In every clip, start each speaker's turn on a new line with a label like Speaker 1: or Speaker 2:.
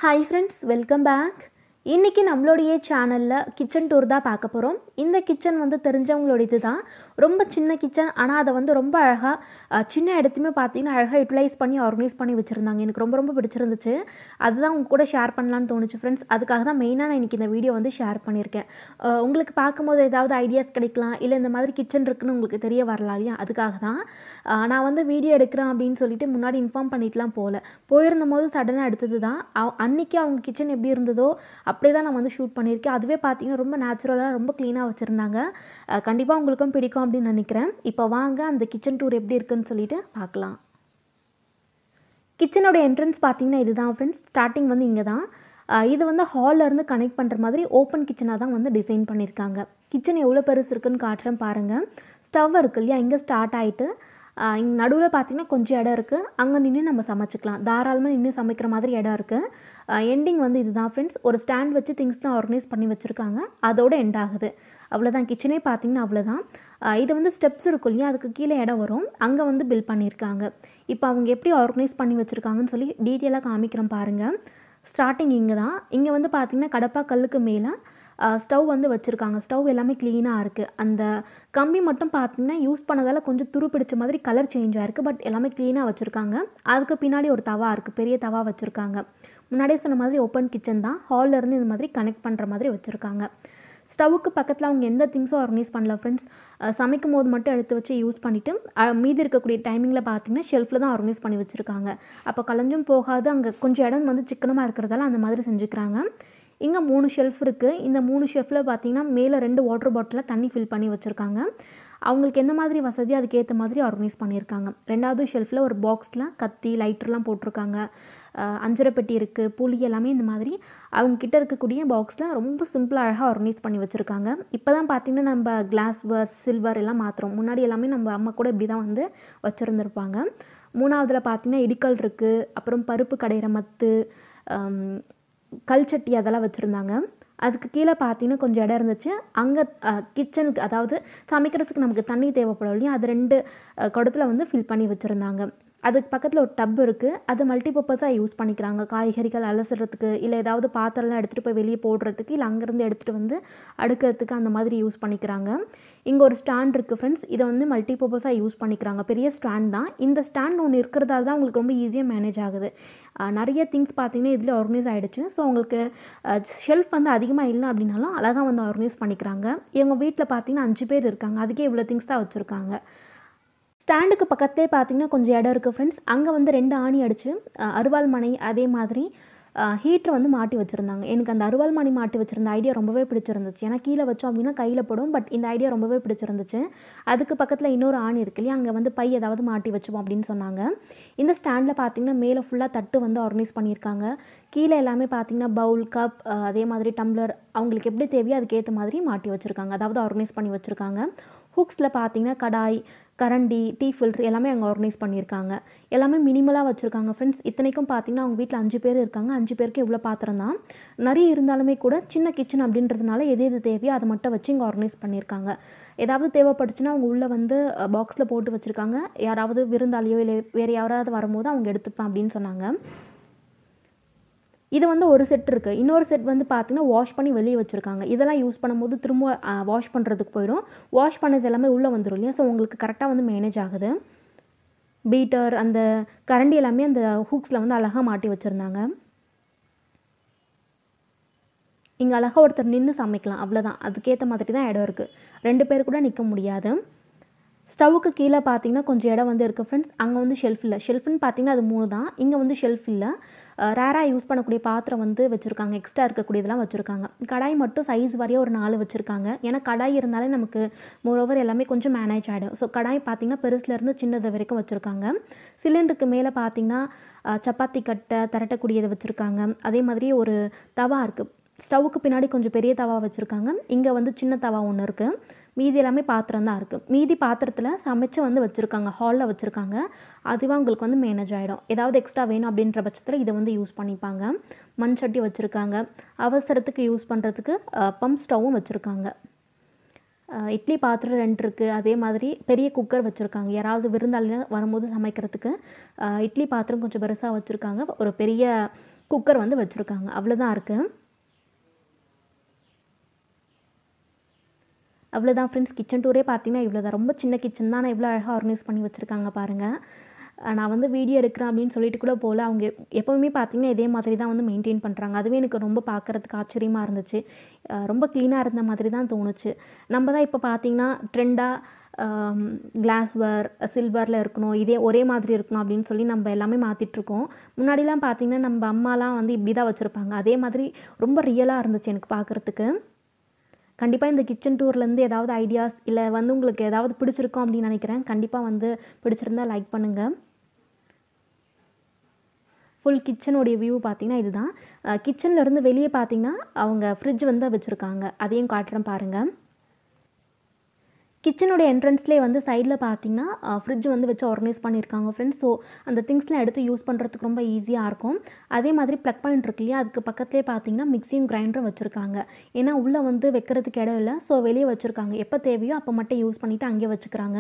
Speaker 1: Hi friends, welcome back. இன்னைக்கு நம்மளுடைய சேனல்ல கிச்சன் டூர் தான் பார்க்க போறோம். இந்த கிச்சன் வந்து தெரிஞ்சவங்களோடது தான். ரொம்ப சின்ன கிச்சன் ஆனா அத வந்து ரொம்ப அழகா சின்ன இடத்தையுமே பார்த்தீங்கன்னா அழகா யூட்டிலைஸ் பண்ணி ஆர்கனைஸ் பண்ணி வச்சிருந்தாங்க. எனக்கு ரொம்ப பிடிச்சிருந்துச்சு. அதுதான் உங்க கூட ஷேர் பண்ணலாம்னு தோணுச்சு ஃப்ரெண்ட்ஸ். அதுக்காக தான் மெயினா நான் இன்னைக்கு இந்த வீடியோ வந்து ஷேர் பண்ணியிருக்கேன். உங்களுக்கு பார்க்கும்போது ஏதாவது ஐடியாஸ் கிடைக்கலாம். இல்ல இந்த மாதிரி கிச்சன் இருக்குன்னு உங்களுக்கு தெரிய வரலாம் இல்லையா? அதுக்காக தான் நான் வந்து வீடியோ எடுக்கிறேன் அப்படின்னு சொல்லிட்டு முன்னாடி இன்ஃபார்ம் பண்ணிட்டுலாம் போல. போயிருந்தபோது சடனா எடுத்தது தான். அன்னைக்கு அவங்க கிச்சன் எப்படி இருந்ததோ அப்படியே தான் நான் வந்து ஷூட் பண்ணியிருக்கேன். அதுவே பார்த்தீங்கன்னா ரொம்ப நேச்சுரலாக ரொம்ப க்ளீனாக வச்சுருந்தாங்க. கண்டிப்பாக உங்களுக்கும் பிடிக்கும் அப்படின்னு நினைக்கிறேன். இப்போ வாங்க அந்த கிச்சன் டூர் எப்படி இருக்குன்னு சொல்லிட்டு பார்க்கலாம். கிச்சனோட என்ட்ரன்ஸ் பார்த்தீங்கன்னா இதுதான் ஃப்ரெண்ட்ஸ். ஸ்டார்டிங் வந்து இங்கே தான். இது வந்து ஹாலில் இருந்து கனெக்ட் பண்ணுற மாதிரி ஓப்பன் கிச்சனாக தான் வந்து டிசைன் பண்ணியிருக்காங்க. கிச்சன் எவ்வளோ பெருசு இருக்குன்னு காட்டுறேன் பாருங்கள். ஸ்டவ் இருக்கு இல்லையா, இங்கே ஸ்டார்ட் ஆகிட்டு இங்கே நடுவில் பார்த்திங்கன்னா கொஞ்சம் இடம் இருக்குது. அங்கே நின்று நம்ம சமைச்சிக்கலாம். தாராளமாக நின்று சமைக்கிற மாதிரி இடம் இருக்குது. எண்டிங் வந்து இதுதான் ஃப்ரெண்ட்ஸ். ஒரு ஸ்டாண்ட் வச்சு திங்ஸ்லாம் ஆர்கனைஸ் பண்ணி வச்சுருக்காங்க. அதோட எண்ட் ஆகுது. அவ்வளோதான். கிச்சனே பார்த்திங்கன்னா அவ்வளோதான். இது வந்து ஸ்டெப்ஸ் இருக்கும் இல்லையா, அதுக்கு கீழே இடம் வரும். அங்கே வந்து பில் பண்ணியிருக்காங்க. இப்போ அவங்க எப்படி ஆர்கனைஸ் பண்ணி வச்சுருக்காங்கன்னு சொல்லி டீட்டெயிலாக காமிக்கிறோம் பாருங்கள். ஸ்டார்டிங் இங்கே தான். இங்கே வந்து பார்த்திங்கன்னா கடப்பா கல்லுக்கு மேலே ஸ்டவ் வந்து வச்சுருக்காங்க. ஸ்டவ் எல்லாமே க்ளீனாக இருக்குது. அந்த கம்பி மட்டும் பார்த்திங்கன்னா யூஸ் பண்ணதால் கொஞ்சம் துரு பிடிச்ச மாதிரி கலர் சேஞ்ச் ஆகிருக்கு. பட் எல்லாமே க்ளீனாக வச்சுருக்காங்க. அதுக்கு பின்னாடி ஒரு தவா இருக்குது. பெரிய தவா வச்சுருக்காங்க. முன்னாடியே சொன்ன மாதிரி ஓப்பன் கிச்சன் தான். ஹாலில் இருந்து இந்த மாதிரி கனெக்ட் பண்ணுற மாதிரி வச்சுருக்காங்க. ஸ்டவ்வுக்கு பக்கத்தில் அவங்க எந்த திங்ஸும் ஆர்கனைஸ் பண்ணல ஃப்ரெண்ட்ஸ். சமைக்கும் போது மட்டும் எடுத்து வச்சு யூஸ் பண்ணிவிட்டு மீதி இருக்கக்கூடிய டைமிங்கில் பார்த்திங்கன்னா ஷெல்ஃபில் தான் ஆர்கனைஸ் பண்ணி வச்சுருக்காங்க. அப்போ கலைஞ்சும் போகாது. அங்கே கொஞ்சம் இடம் வந்து சிக்கனமாக இருக்கிறதால அந்த மாதிரி செஞ்சுக்கிறாங்க. இங்கே 3 ஷெல்ஃப் இருக்குது. இந்த 3 ஷெல்ஃபில் பார்த்திங்கன்னா மேலே 2 வாட்டர் பாட்டிலில் தண்ணி ஃபில் பண்ணி வச்சுருக்காங்க. அவங்களுக்கு எந்த மாதிரி வசதியோ அதுக்கேற்ற மாதிரி ஆர்கனைஸ் பண்ணியிருக்காங்க. 2வது ஷெல்ஃபில் ஒரு பாக்ஸில் கத்தி லைட்டர்லாம் போட்டிருக்காங்க. அஞ்சரை பெட்டி இருக்குது, புளி எல்லாமே இந்த மாதிரி அவங்கக்கிட்ட இருக்கக்கூடிய பாக்ஸில் ரொம்ப சிம்பிளாக அழகாக ஆர்கனைஸ் பண்ணி வச்சுருக்காங்க. இப்போ தான் பார்த்திங்கன்னா நம்ம கிளாஸ்வர் சில்வர் எல்லாம் மாற்றுறோம். முன்னாடி எல்லாமே நம்ம அம்மா கூட இப்படி தான் வந்து வச்சுருந்துருப்பாங்க. 3வதில் பார்த்திங்கன்னா இடிக்கல் இருக்குது. அப்புறம் பருப்பு கடையிற மத்து, கல் சட்டி அதெல்லாம் வச்சுருந்தாங்க. அதுக்கு கீழே பார்த்தீங்கன்னா கொஞ்சம் இடம் இருந்துச்சு. அங்கே கிச்சனுக்கு அதாவது சமைக்கிறதுக்கு நமக்கு தண்ணி தேவைப்படும் இல்லையா, அது 2 குடத்தில் வந்து ஃபில் பண்ணி வச்சுருந்தாங்க. அதுக்கு பக்கத்தில் ஒரு டப் இருக்குது. அது மல்டிபர்பஸாக யூஸ் பண்ணிக்கிறாங்க. காய்கறிகள் அலசுறதுக்கு, இல்லை ஏதாவது பாத்திரம்லாம் எடுத்துகிட்டு போய் வெளியே போடுறதுக்கு, இல்லை அங்கேருந்து எடுத்துகிட்டு வந்து அடுக்கிறதுக்கு அந்த மாதிரி யூஸ் பண்ணிக்கிறாங்க. இங்கே ஒரு ஸ்டாண்ட் இருக்குது ஃப்ரெண்ட்ஸ். இதை வந்து மல்டிபர்பஸாக யூஸ் பண்ணிக்கிறாங்க. பெரிய ஸ்டாண்ட் தான். இந்த ஸ்டாண்ட் ஒன்று இருக்கிறதால தான் உங்களுக்கு ரொம்ப ஈஸியாக மேனேஜ் ஆகுது. நிறைய திங்ஸ் பார்த்திங்கன்னா இதில் ஆர்கனைஸ் ஆகிடுச்சு. ஸோ உங்களுக்கு ஷெல்ஃப் வந்து அதிகமாக இல்லை அப்படின்னாலும் அழகாக வந்து ஆர்கனைஸ் பண்ணிக்கிறாங்க. இவங்க வீட்டில் பார்த்திங்கன்னா 5 பேர் இருக்காங்க. அதுக்கே இவ்வளோ திங்ஸ் தான் வச்சுருக்காங்க. ஸ்டாண்டுக்கு பக்கத்தே பார்த்திங்கன்னா கொஞ்சம் இடம் இருக்குது ஃப்ரெண்ட்ஸ். அங்கே வந்து 2 ஆணி அடித்து அருவாள் மனை அதே மாதிரி ஹீட்டர் வந்து மாட்டி வச்சுருந்தாங்க. எனக்கு அந்த அருவாள் மணி மாட்டி வச்சுருந்த ஐடியா ரொம்பவே பிடிச்சிருந்துச்சு. ஏன்னா கீழே வச்சோம் அப்படின்னா கையில் படும். பட் இந்த ஐடியா ரொம்பவே பிடிச்சிருந்துச்சு. அதுக்கு பக்கத்தில் இன்னொரு ஆணி இருக்கு இல்லையா, அங்கே வந்து பை ஏதாவது மாட்டி வச்சோம் அப்படின்னு சொன்னாங்க. இந்த ஸ்டாண்டில் பார்த்திங்கன்னா மேலே ஃபுல்லாக தட்டு வந்து ஆர்கனைஸ் பண்ணியிருக்காங்க. கீழே எல்லாமே பார்த்திங்கன்னா பவுல், கப், அதே மாதிரி டம்ளர் அவங்களுக்கு எப்படி தேவையோ அதுக்கேற்ற மாதிரி மாட்டி வச்சுருக்காங்க. அதாவது ஆர்கனைஸ் பண்ணி வச்சுருக்காங்க. ஹுக்ஸில் பார்த்திங்கன்னா கடாய், கரண்டி, டீ ஃபில்ட்ரு எல்லாமே அங்கே ஆர்கனைஸ் பண்ணியிருக்காங்க. எல்லாமே மினிமலாக வச்சுருக்காங்க ஃப்ரெண்ட்ஸ். இத்தனைக்கும் பார்த்திங்கன்னா அவங்க வீட்டில் 5 பேர் இருக்காங்க. 5 பேருக்கு இவ்வளோ பாத்திரம் தான். நிறைய இருந்தாலுமே கூட சின்ன கிச்சன் அப்படின்றதுனால எது தேவையோ அதை மட்டும் வச்சு இங்கே ஆர்கனைஸ் பண்ணியிருக்காங்க. ஏதாவது தேவைப்பட்டுச்சுன்னா அவங்க உள்ளே வந்து பாக்ஸில் போட்டு வச்சுருக்காங்க. யாராவது விருந்தாளியோ இல்லை வேறு யாராவது வரும்போது அவங்க எடுத்துப்பேன் அப்படின்னு சொன்னாங்க. இது வந்து ஒரு செட் இருக்குது. இன்னொரு செட் வந்து பார்த்திங்கன்னா வாஷ் பண்ணி வெளியே வச்சுருக்காங்க. இதெல்லாம் யூஸ் பண்ணும்போது திரும்ப வாஷ் பண்ணுறதுக்கு போயிடும். வாஷ் பண்ணது எல்லாமே உள்ளே வந்துடும் இல்லையா, ஸோ உங்களுக்கு கரெக்டாக வந்து மேனேஜ் ஆகுது. பீட்டர், அந்த கரண்டி எல்லாமே அந்த ஹூக்ஸில் வந்து அழகாக மாட்டி வச்சுருந்தாங்க. இங்கே அழகாக ஒருத்தர் நின்று சமைக்கலாம். அவ்வளோதான். அதுக்கேற்ற மாதிரி தான் இடம் இருக்குது. 2 பேர் கூட நிற்க முடியாது. ஸ்டவ்வுக்கு கீழே பார்த்திங்கன்னா கொஞ்சம் இடம் வந்து இருக்குது ஃப்ரெண்ட்ஸ். அங்கே வந்து ஷெல்ஃப் இல்லை. ஷெல்ஃப்னு பார்த்திங்கன்னா அது 3 தான். இங்கே வந்து ஷெல்ஃப் இல்லை. ரேராக யூஸ் பண்ணக்கூடிய பாத்திரம் வந்து வச்சுருக்காங்க. எக்ஸ்ட்ரா இருக்கக்கூடியதெல்லாம் வச்சுருக்காங்க. கடாய் மட்டும் சைஸ் வரையும் ஒரு 4 வச்சுருக்காங்க. ஏன்னா கடாய் இருந்தாலே நமக்கு மோரோவர் எல்லாமே கொஞ்சம் மேனேஜ் ஆகிடும். ஸோ கடாய் பார்த்திங்கன்னா பெருசுலேருந்து சின்னது வரைக்கும் வச்சுருக்காங்க. சிலிண்டருக்கு மேலே பார்த்திங்கன்னா சப்பாத்தி கட்டை திரட்டக்கூடியதை வச்சுருக்காங்க. அதே மாதிரி ஒரு தவா இருக்குது. ஸ்டவ்வுக்கு பின்னாடி கொஞ்சம் பெரிய தவா வச்சுருக்காங்க. இங்கே வந்து சின்ன தவா ஒன்று இருக்குது. மீதி எல்லாமே பாத்திரம் தான் இருக்குது. மீதி பாத்திரத்தில் சமைச்சு வந்து வச்சுருக்காங்க. ஹாலில் வச்சுருக்காங்க. அதுவாக உங்களுக்கு வந்து மேனேஜ் ஆகிடும். ஏதாவது எக்ஸ்ட்ரா வேணும் அப்படின்ற பட்சத்தில் இதை வந்து யூஸ் பண்ணிப்பாங்க. மண் சட்டி வச்சுருக்காங்க. அவசரத்துக்கு யூஸ் பண்ணுறதுக்கு பம்ப் ஸ்டவ்வும் வச்சுருக்காங்க. இட்லி பாத்திரம் 2 இருக்குது. அதே மாதிரி பெரிய குக்கர் வச்சுருக்காங்க. யாராவது விருந்தாளிகள் வரும்போது சமைக்கிறதுக்கு இட்லி பாத்திரம் கொஞ்சம் பெருசாக வச்சுருக்காங்க. ஒரு பெரிய குக்கர் வந்து வச்சுருக்காங்க. அவ்வளோதான் இருக்குது. அவ்வளோதான் ஃப்ரெண்ட்ஸ். கிச்சன் டூரே பார்த்தீங்கன்னா இவ்வளோ தான். ரொம்ப சின்ன கிச்சன் தான். ஆனால் எவ்வளோ அழகாக ஆர்கனைஸ் பண்ணி வச்சுருக்காங்க பாருங்கள். நான் வந்து வீடியோ எடுக்கிறேன் அப்படின்னு சொல்லிட்டு கூட போகல. அவங்க எப்போவுமே பார்த்தீங்கன்னா இதே மாதிரி தான் வந்து மெயின்டைன் பண்ணுறாங்க. அதுவே எனக்கு ரொம்ப பார்க்குறதுக்கு ஆச்சரியமாக இருந்துச்சு. ரொம்ப க்ளீனாக இருந்த மாதிரி தான் தோணுச்சு. நம்ம தான் இப்போ பார்த்தீங்கன்னா ட்ரெண்டாக கிளாஸ்வேர், சில்வரில் இருக்கணும், இதே ஒரே மாதிரி இருக்கணும் அப்படின்னு சொல்லி நம்ம எல்லாமே மாற்றிட்டுருக்கோம். முன்னாடிலாம் பார்த்தீங்கன்னா நம்ம அம்மாலாம் வந்து இப்படி தான் வச்சுருப்பாங்க. அதே மாதிரி ரொம்ப ரியலாக இருந்துச்சு எனக்கு பார்க்குறதுக்கு. கண்டிப்பாக இந்த கிச்சன் டூர்லேருந்து ஏதாவது ஐடியாஸ் இல்லை வந்து உங்களுக்கு ஏதாவது பிடிச்சிருக்கும் அப்படின்னு நினைக்கிறேன். கண்டிப்பாக வந்து பிடிச்சிருந்தா லைக் பண்ணுங்கள். ஃபுல் கிச்சனுடைய வியூ பார்த்திங்கன்னா இதுதான். கிச்சன்லேருந்து வெளியே பார்த்திங்கன்னா அவங்க ஃப்ரிட்ஜ் வந்து வச்சுருக்காங்க. அதையும் காட்டுறேன் பாருங்கள். கிச்சனுடைய என்ட்ரன்ஸ்லேயே வந்து சைடில் பார்த்திங்கன்னா ஃப்ரிட்ஜ் வந்து வச்சு ஆர்கனைஸ் பண்ணியிருக்காங்க ஃப்ரெண்ட்ஸ். ஸோ அந்த திங்ஸ்லாம் எடுத்து யூஸ் பண்ணுறதுக்கு ரொம்ப ஈஸியாக இருக்கும். அதே மாதிரி ப்ளக் பாயிண்ட் இருக்கு இல்லையா, அதுக்கு பக்கத்துலேயே பார்த்திங்கன்னா மிக்சியும் கிரைண்டரும் வச்சுருக்காங்க. ஏன்னா உள்ளே வந்து வைக்கிறதுக்கு இடம் இல்லை. ஸோ வெளியே வச்சுருக்காங்க. எப்போ தேவையோ அப்போ மட்டும் யூஸ் பண்ணிவிட்டு அங்கேயே வச்சுக்கிறாங்க.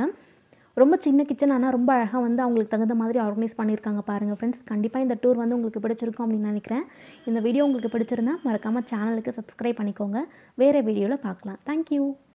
Speaker 1: ரொம்ப சின்ன கிச்சன், ஆனால் ரொம்ப அழகாக வந்து அவங்களுக்கு தகுந்த மாதிரி ஆர்கனைஸ் பண்ணியிருக்காங்க பாருங்கள் ஃப்ரெண்ட்ஸ். கண்டிப்பாக இந்த டூர் வந்து உங்களுக்கு பிடிச்சிருக்கும் அப்படின்னு நினைக்கிறேன். இந்த வீடியோ உங்களுக்கு பிடிச்சிருந்தா மறக்காமல் சேனலுக்கு சப்ஸ்கிரைப் பண்ணிக்கோங்க. வேறு வீடியோவில் பார்க்கலாம். தேங்க்யூ.